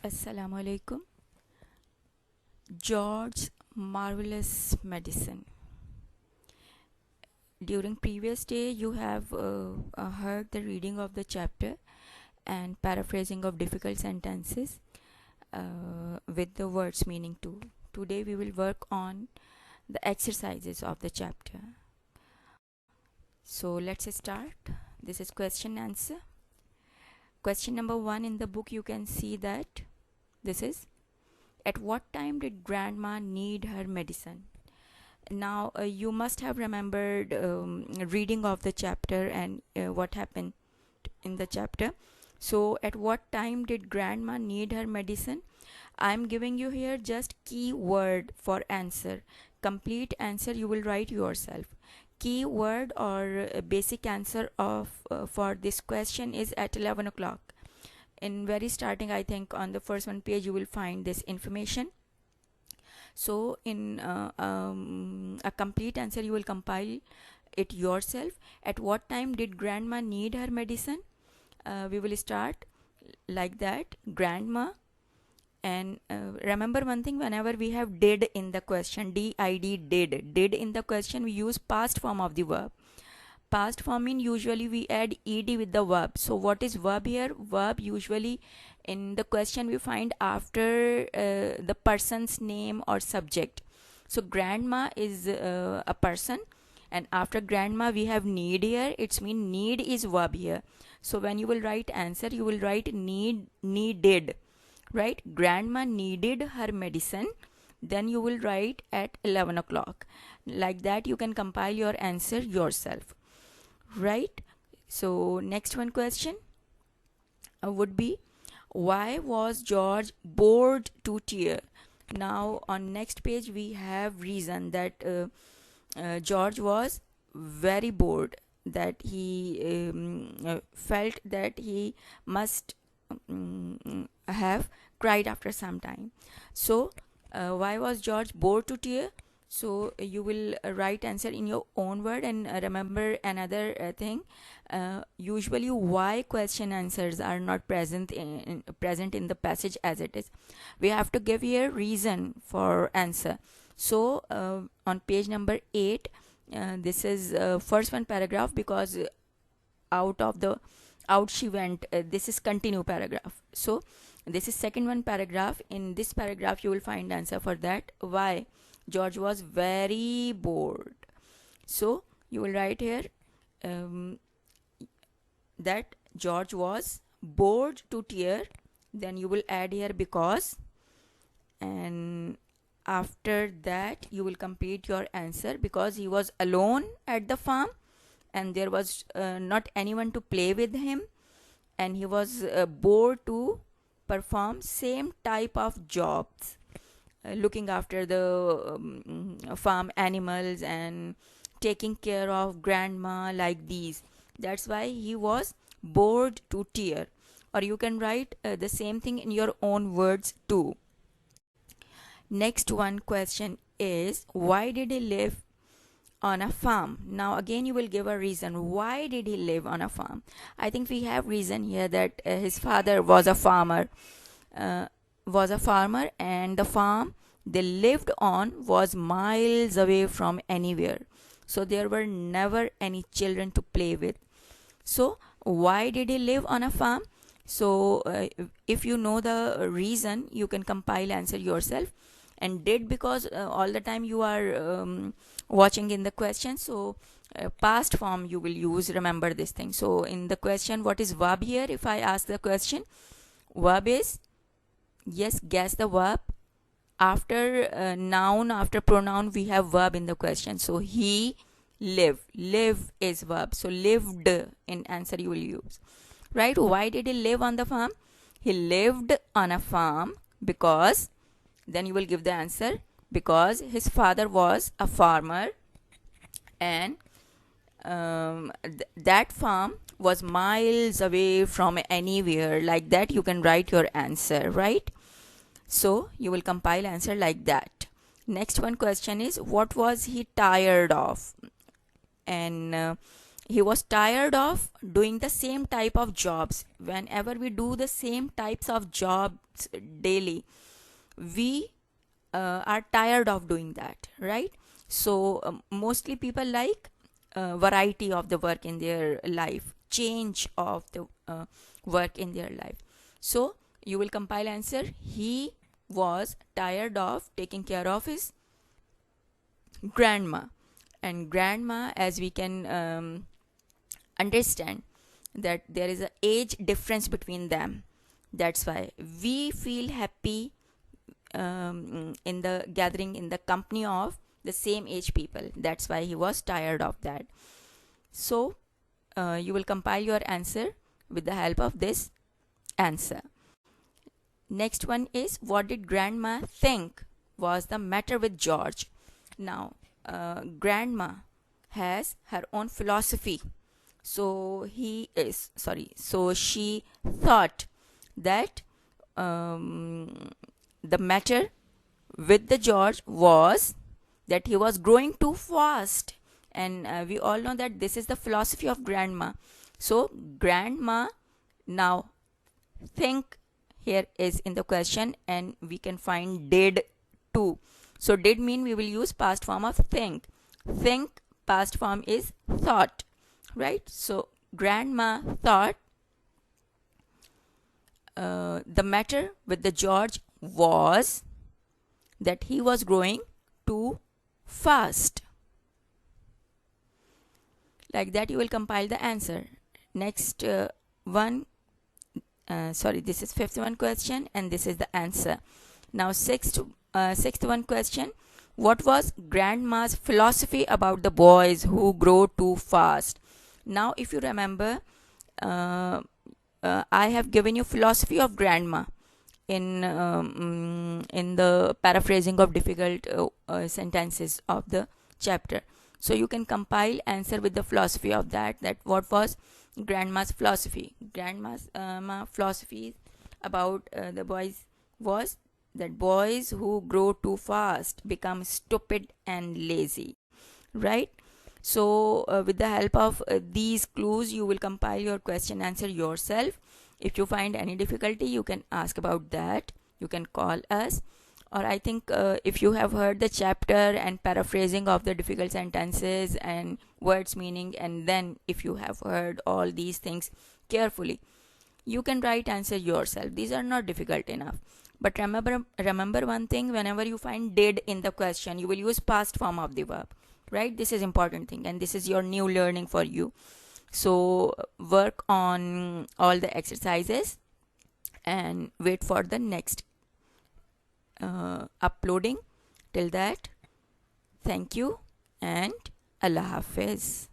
Assalamu alaikum. George's marvelous medicine. During previous day, you have heard the reading of the chapter and paraphrasing of difficult sentences with the words meaning too. Today we will work on the exercises of the chapter. So let's start. This is question answer. Question number 1 in the book, you can see that this is: at what time did grandma need her medicine? Now you must have remembered reading of the chapter and what happened in the chapter. So at what time did grandma need her medicine? I'm giving you here just key word for answer. Complete answer you will write yourself. Key word or basic answer of for this question is at 11 o'clock. In very starting, I think on the first one page you will find this information. So in a complete answer you will compile it yourself. At what time did grandma need her medicine? We will start like that, grandma. And remember one thing, whenever we have did in the question, did in the question, we use past form of the verb. Past form mean usually we add ed with the verb. So what is verb here? Verb usually in the question we find after the person's name or subject. So grandma is a person, and after grandma we have need here. It's mean need is verb here. So when you will write answer, you will write needed, right? Grandma needed her medicine. Then you will write at 11 o'clock. Like that you can compile your answer yourself, right? So next one question would be: why was George bored to tear? Now on next page we have reason that George was very bored, that he felt that he must have cried after some time. So why was George bored to tear? So you will write answer in your own word. And remember another thing, usually why question answers are not present in the passage as it is. We have to give here reason for answer. So on page number 8, this is first one paragraph, because out she went, this is continue paragraph. So this is second one paragraph. In this paragraph you will find answer for that, why George was very bored. So you will write here that George was bored to tear. Then you will add here because, and after that you will complete your answer, because he was alone at the farm and there was not anyone to play with him, and he was bored to perform same type of jobs, looking after the farm animals and taking care of grandma, like these. That's why he was bored to tear. Or you can write the same thing in your own words too. Next one question is: why did he live on a farm? Now again you will give a reason. Why did he live on a farm? I think we have reason here that his father was a farmer, and the farm they lived on was miles away from anywhere. So there were never any children to play with. So why did he live on a farm? So if you know the reason, you can compile answer yourself. And did, because all the time you are watching in the question, so past form you will use. Remember this thing. So in the question, what is verb here? If I ask the question, verb is, yes, guess the verb. After noun, after pronoun, we have verb in the question. So he live is verb, so lived in answer you will use, right? Why did he live on the farm? He lived on a farm because, then you will give the answer, because his father was a farmer, and that farm was miles away from anywhere. Like that you can write your answer, right? So you will compile answer like that. Next one question is: what was he tired of? And he was tired of doing the same type of jobs. Whenever we do the same types of jobs daily, we are tired of doing that, right? So mostly people like variety of the work in their life, change of the work in their life. So you will compile answer, he was tired of taking care of his grandma. And grandma, as we can understand, that there is a age difference between them. That's why we feel happy in the gathering, in the company of the same age people. That's why he was tired of that. So you will compile your answer with the help of this answer. Next one is, what did grandma think was the matter with George? Now grandma has her own philosophy. So she thought that the matter with the George was that he was growing too fast. And we all know that this is the philosophy of grandma. So grandma, now think here is in the question, and we can find did too. So did mean we will use past form of think. Think past form is thought, right? So grandma thought the matter with the George was that he was growing too fast. Like that you will compile the answer. Next one, this is fifth one question, and this is the answer. Now sixth one question, what was grandma's philosophy about the boys who grow too fast? Now if you remember, I have given you philosophy of grandma in the paraphrasing of difficult sentences of the chapter. So you can compile answer with the philosophy of that what was grandma's philosophy. Grandma's philosophy about the boys was that boys who grow too fast become stupid and lazy, right? So with the help of these clues, you will compile your question answer yourself. If you find any difficulty, you can ask about that. You can call us. Or I think if you have heard the chapter and paraphrasing of the difficult sentences and words meaning, and then if you have heard all these things carefully, you can write answer yourself. These are not difficult enough. But remember one thing, whenever you find did in the question, you will use past form of the verb, right? This is important thing, and this is your new learning for you. So work on all the exercises and wait for the next uploading. Till that, thank you and Allah Hafiz.